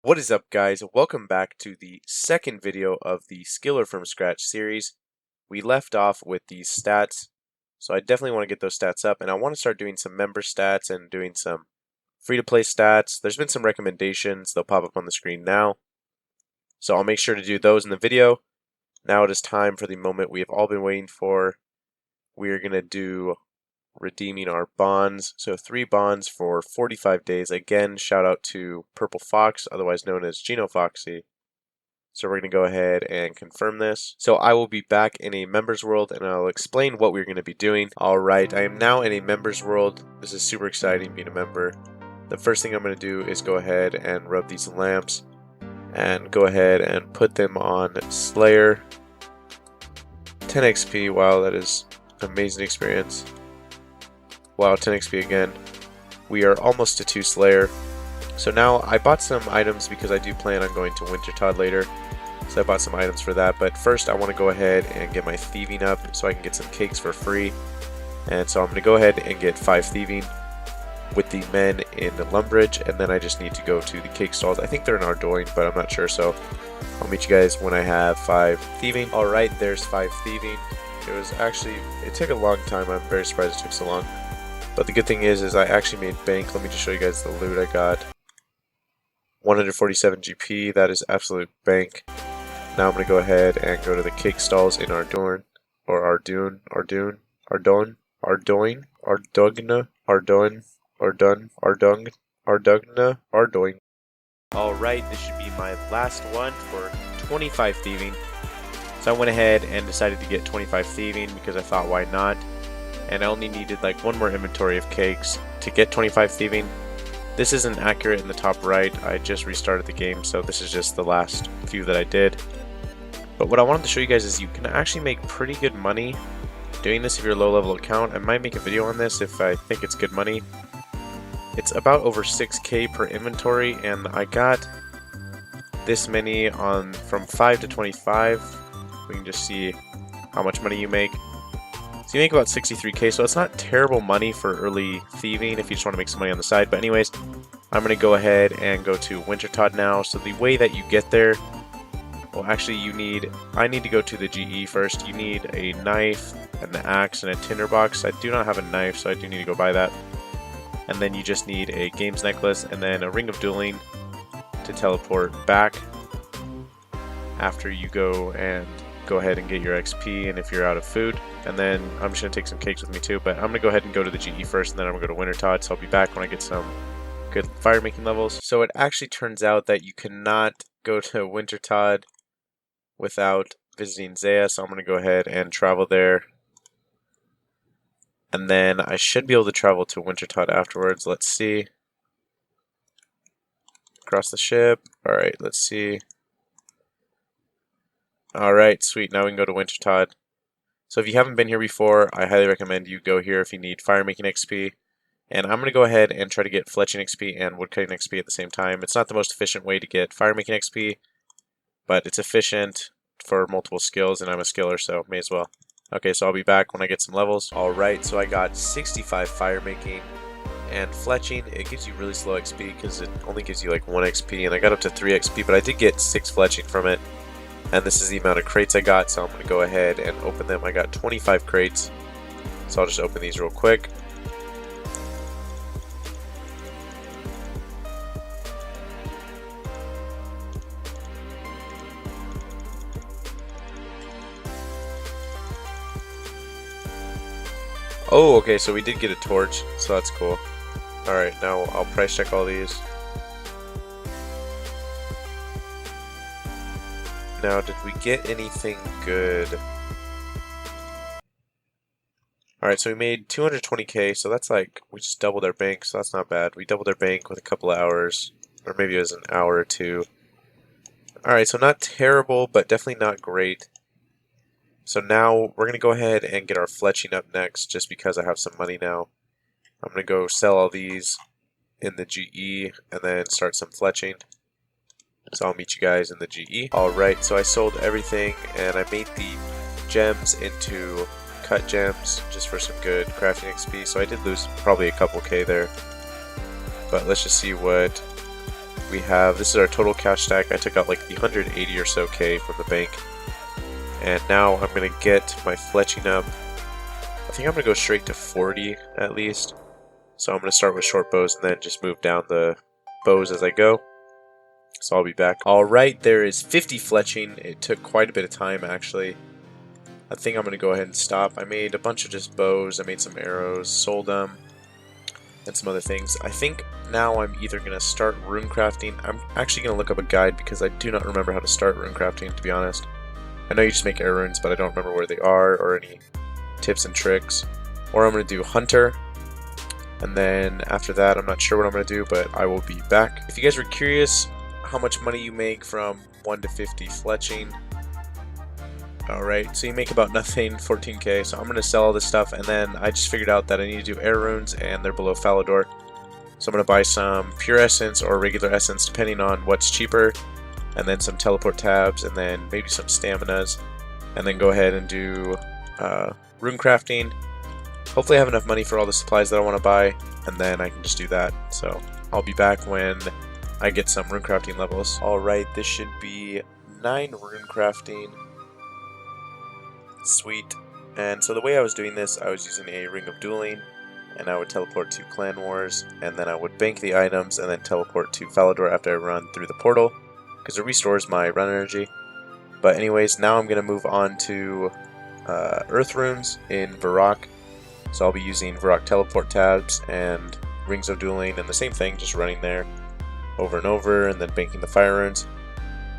What is up, guys? Welcome back to the second video of the Skiller from Scratch series. We left off with these stats, so I definitely want to get those stats up, and I want to start doing some member stats and doing some free-to-play stats. There's been some recommendations. They'll pop up on the screen now, so I'll make sure to do those in the video. Now it is time for the moment we have all been waiting for. We are going to do redeeming our bonds. So 3 bonds for 45 days. Again, shout out to Purple Fox, otherwise known as Geno Foxy. So we're going to go ahead and confirm this. So I will be back in a members world and I'll explain what we're going to be doing. Alright, I am now in a members world. This is super exciting being a member. The first thing I'm going to do is go ahead and rub these lamps and go ahead and put them on Slayer. 10 XP, wow, that is an amazing experience. Wow, 10 XP again. We are almost to 2 Slayer. So now I bought some items because I do plan on going to Wintertodt later. So I bought some items for that. But first I want to go ahead and get my thieving up so I can get some cakes for free. And so I'm going to go ahead and get 5 thieving with the men in the Lumbridge. And then I just need to go to the cake stalls. I think they're in Ardoin, but I'm not sure. So I'll meet you guys when I have 5 thieving. Alright, there's 5 thieving. It took a long time. I'm very surprised it took so long. But the good thing is I actually made bank. Let me just show you guys the loot I got. 147 GP, that is absolute bank. Now I'm going to go ahead and go to the cake stalls in Ardoin, or Ardoin, Ardoin. Alright, this should be my last one for 25 thieving. So I went ahead and decided to get 25 thieving because I thought, why not? And I only needed like one more inventory of cakes to get 25 thieving. This isn't accurate in the top right. I just restarted the game, so this is just the last few that I did. But what I wanted to show you guys is you can actually make pretty good money doing this if you're a low level account. I might make a video on this if I think it's good money. It's about over 6k per inventory, and I got this many on from 5 to 25. We can just see how much money you make. So you make about 63k, so it's not terrible money for early thieving if you just want to make some money on the side. But anyways, I'm going to go ahead and go to Wintertodt now. So the way that you get there, well actually I need to go to the GE first. You need a knife, and an axe, and a tinderbox. I do not have a knife, so I do need to go buy that. And then you just need a games necklace, and then a ring of dueling to teleport back after you go ahead and get your XP, and if you're out of food. And then I'm just going to take some cakes with me too, but I'm going to go ahead and go to the GE first, and then I'm going to go to Wintertodt, so I'll be back when I get some good fire making levels. So it actually turns out that you cannot go to Wintertodt without visiting Zaya, so I'm going to go ahead and travel there. And then I should be able to travel to Wintertodt afterwards. Let's see. Across the ship. Alright, let's see. Alright, sweet. Now we can go to Wintertodt. So if you haven't been here before, I highly recommend you go here if you need fire making XP. And I'm going to go ahead and try to get Fletching XP and Woodcutting XP at the same time. It's not the most efficient way to get fire making XP, but it's efficient for multiple skills, and I'm a skiller, so may as well. Okay, so I'll be back when I get some levels. Alright, so I got 65 fire making and Fletching. It gives you really slow XP because it only gives you like 1 XP, and I got up to 3 XP, but I did get 6 Fletching from it. And this is the amount of crates I got, so I'm going to go ahead and open them. I got 25 crates, so I'll just open these real quick. Oh, okay, so we did get a torch, so that's cool. Alright, now I'll price check all these. Now, did we get anything good? Alright, so we made 220k, so that's like, we just doubled our bank, so that's not bad. We doubled our bank with a couple of hours, or maybe it was an hour or two. Alright, so not terrible, but definitely not great. So now, we're going to go ahead and get our Fletching up next, just because I have some money now. I'm going to go sell all these in the GE, and then start some Fletching. So I'll meet you guys in the GE. Alright, so I sold everything, and I made the gems into cut gems just for some good crafting XP. So I did lose probably a couple K there. But let's just see what we have, this is our total cash stack. I took out like the 180 or so K from the bank. And now I'm going to get my fletching up. I think I'm going to go straight to 40 at least. So I'm going to start with short bows and then just move down the bows as I go. So I'll be back. Alright, there is 50 fletching. It took quite a bit of time actually. I think I'm going to go ahead and stop. I made a bunch of just bows. I made some arrows, sold them, and some other things. I think now I'm either going to start runecrafting. I'm actually going to look up a guide because I do not remember how to start runecrafting, to be honest. I know you just make arrow runes, but I don't remember where they are or any tips and tricks. Or I'm going to do hunter. And then after that, I'm not sure what I'm going to do, but I will be back. If you guys were curious how much money you make from 1 to 50 fletching, alright, so you make about nothing, 14k, so I'm going to sell all this stuff, and then I just figured out that I need to do air runes, and they're below Falador. So I'm going to buy some pure essence or regular essence, depending on what's cheaper, and then some teleport tabs, and then maybe some staminas, and then go ahead and do runecrafting. Hopefully I have enough money for all the supplies that I want to buy, and then I can just do that. So I'll be back when I get some runecrafting levels. Alright, this should be 9 runecrafting. Sweet. And so the way I was doing this, I was using a Ring of Dueling, and I would teleport to Clan Wars, and then I would bank the items, and then teleport to Falador after I run through the portal, because it restores my run energy. But anyways, now I'm going to move on to Earth Runes in Varrock. So I'll be using Varrock teleport tabs and Rings of Dueling, and the same thing, just running there over and over, and then banking the fire runes.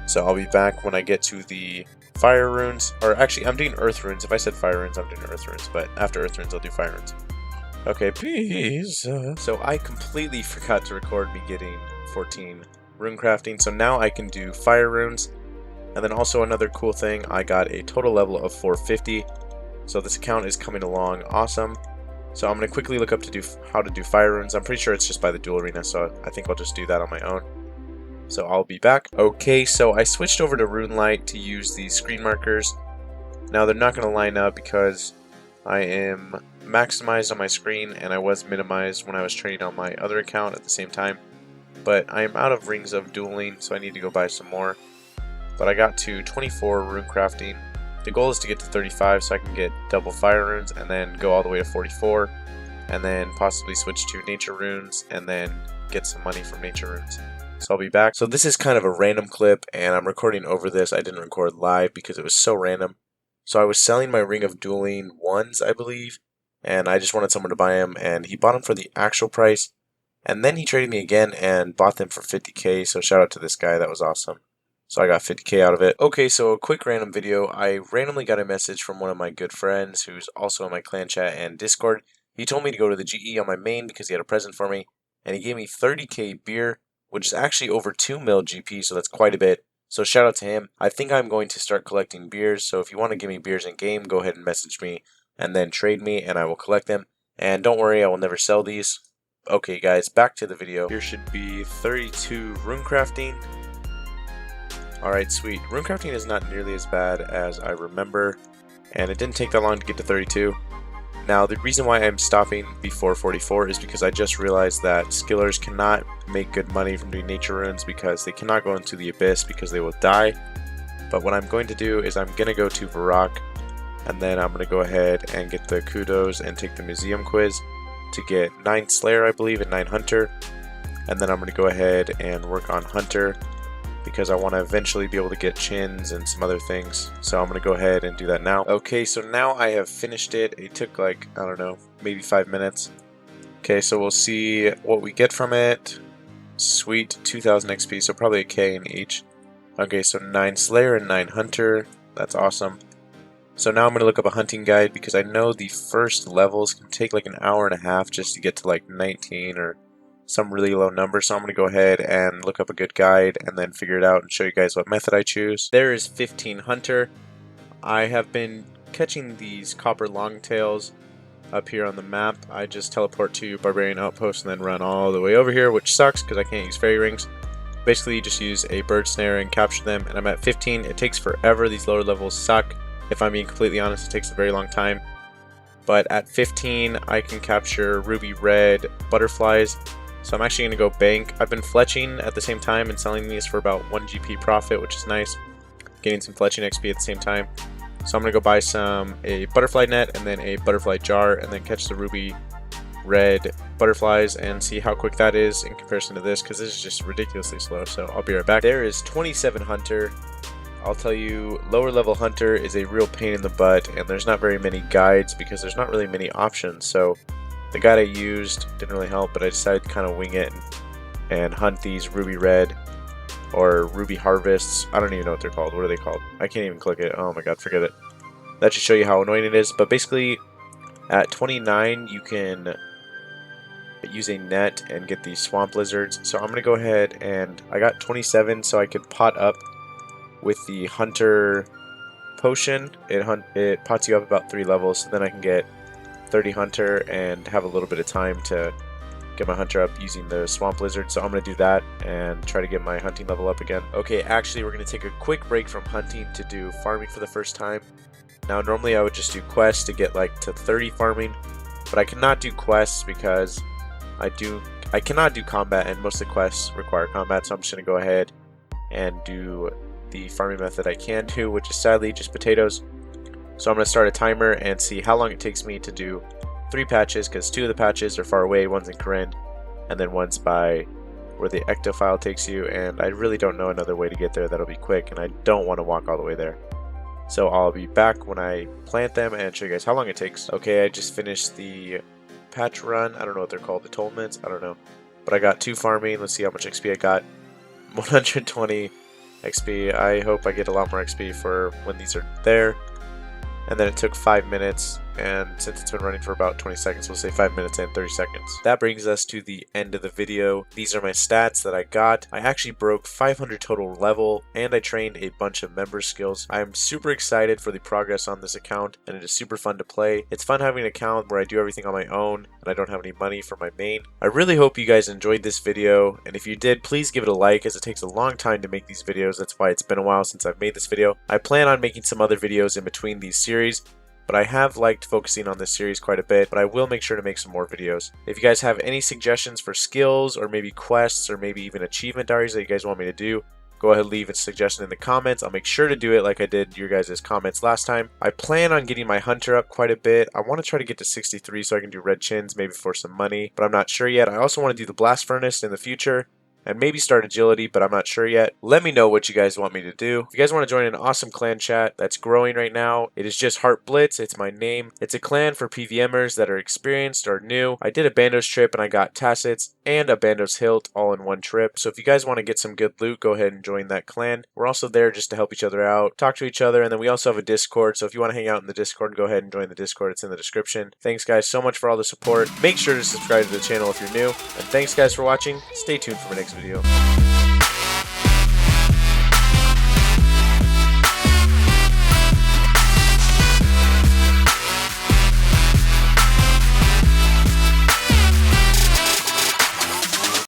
So I'll be back when I get to the fire runes, or actually I'm doing earth runes. If I said fire runes, I'm doing earth runes, but after earth runes I'll do fire runes. Okay, please. So I completely forgot to record me getting 14 runecrafting, so now I can do fire runes. And then also another cool thing, I got a total level of 450, so this account is coming along awesome. So I'm going to quickly look up how to do fire runes. I'm pretty sure it's just by the duel arena, so I think I'll just do that on my own. So I'll be back. Okay, so I switched over to Runelight to use these screen markers. Now they're not going to line up because I am maximized on my screen and I was minimized when I was training on my other account at the same time. But I am out of Rings of Dueling, so I need to go buy some more. But I got to 24 runecrafting. The goal is to get to 35 so I can get double fire runes and then go all the way to 44. And then possibly switch to nature runes and then get some money from nature runes. So I'll be back. So this is kind of a random clip, and I'm recording over this. I didn't record live because it was so random. So I was selling my Ring of Dueling ones, I believe, and I just wanted someone to buy them, and he bought them for the actual price. And then he traded me again and bought them for 50k, so shout out to this guy, that was awesome. So I got 50k out of it. Okay, so a quick random video. I randomly got a message from one of my good friends who's also in my clan chat and Discord. He told me to go to the GE on my main because he had a present for me, and he gave me 30k beer, which is actually over 2 mil GP, so that's quite a bit. So shout out to him. I think I'm going to start collecting beers, so if you want to give me beers in game, go ahead and message me and then trade me and I will collect them. And don't worry, I will never sell these. Okay guys, back to the video. Here should be 32 runecrafting. Alright, sweet. Runecrafting is not nearly as bad as I remember, and it didn't take that long to get to 32. Now, the reason why I'm stopping before 44 is because I just realized that skillers cannot make good money from doing nature runes because they cannot go into the abyss because they will die. But what I'm going to do is I'm going to go to Varrock, and then I'm going to go ahead and get the kudos and take the museum quiz to get 9 Slayer, I believe, and 9 Hunter. And then I'm going to go ahead and work on Hunter because I want to eventually be able to get chins and some other things. So I'm going to go ahead and do that now. Okay, so now I have finished it. It took like, I don't know, maybe 5 minutes. Okay, so we'll see what we get from it. Sweet, 2000 XP, so probably a K in each. Okay, so 9 Slayer and 9 Hunter. That's awesome. So now I'm going to look up a hunting guide because I know the first levels can take like an hour and a half just to get to like 19 or some really low number. So I'm going to go ahead and look up a good guide and then figure it out and show you guys what method I choose. There is 15 Hunter. I have been catching these copper longtails up here on the map. I just teleport to Barbarian Outpost and then run all the way over here, which sucks because I can't use fairy rings. Basically, you just use a bird snare and capture them, and I'm at 15. It takes forever. These lower levels suck. If I'm being completely honest, it takes a very long time. But at 15, I can capture ruby red butterflies, So I'm actually going to go bank. I've been fletching at the same time and selling these for about 1 GP profit, which is nice. Getting some fletching XP at the same time. So I'm going to go buy a butterfly net and then a butterfly jar and then catch the ruby red butterflies and see how quick that is in comparison to this, because this is just ridiculously slow. So I'll be right back. There is 27 hunter. I'll tell you, lower level hunter is a real pain in the butt, and there's not very many guides because there's not really many options. So the guide I used didn't really help, but I decided to kind of wing it and hunt these ruby red or ruby harvests. I don't even know what they're called. What are they called? I can't even click it. Oh my god, forget it. That should show you how annoying it is. But basically, at 29, you can use a net and get these swamp lizards. So I'm going to go ahead and I got 27 so I could pot up with the hunter potion. It pots you up about 3 levels, so then I can get 30 hunter and have a little bit of time to get my hunter up using the swamp lizard. So I'm going to do that and try to get my hunting level up again. Okay, actually we're going to take a quick break from hunting to do farming for the first time. Now normally I would just do quests to get like to 30 farming, but I cannot do quests because I cannot do combat, and most of the quests require combat, so I'm just going to go ahead and do the farming method I can do, which is sadly just potatoes. So I'm going to start a timer and see how long it takes me to do 3 patches, because 2 of the patches are far away. One's in Corinne, and then one's by where the ectofile takes you, and I really don't know another way to get there that'll be quick, and I don't want to walk all the way there. So I'll be back when I plant them and show you guys how long it takes. Okay, I just finished the patch run. I don't know what they're called, atonements, I don't know. But I got 2 farming. Let's see how much XP I got. 120 XP. I hope I get a lot more XP for when these are there. And then it took 5 minutes, and since it's been running for about 20 seconds, we'll say 5 minutes and 30 seconds. That brings us to the end of the video. These are my stats that I got. I actually broke 500 total level, and I trained a bunch of member skills. I'm super excited for the progress on this account, and it is super fun to play. It's fun having an account where I do everything on my own, and I don't have any money for my main. I really hope you guys enjoyed this video, and if you did, please give it a like, as it takes a long time to make these videos. That's why it's been a while since I've made this video. I plan on making some other videos in between these series, but I have liked focusing on this series quite a bit, but I will make sure to make some more videos. If you guys have any suggestions for skills, or maybe quests, or maybe even achievement diaries that you guys want me to do, go ahead and leave a suggestion in the comments. I'll make sure to do it like I did your guys' comments last time. I plan on getting my hunter up quite a bit. I want to try to get to 63 so I can do red chins, maybe for some money, but I'm not sure yet. I also want to do the blast furnace in the future, and maybe start agility, but I'm not sure yet. Let me know what you guys want me to do. If you guys want to join an awesome clan chat that's growing right now, it is just Hartblitz. It's my name. It's a clan for PVMers that are experienced or new. I did a Bandos trip and I got Tacits and a Bandos hilt all in one trip. So if you guys want to get some good loot, go ahead and join that clan. We're also there just to help each other out, talk to each other, and then we also have a Discord. So if you want to hang out in the Discord, go ahead and join the Discord. It's in the description. Thanks guys so much for all the support. Make sure to subscribe to the channel if you're new. And thanks guys for watching. Stay tuned for my next video.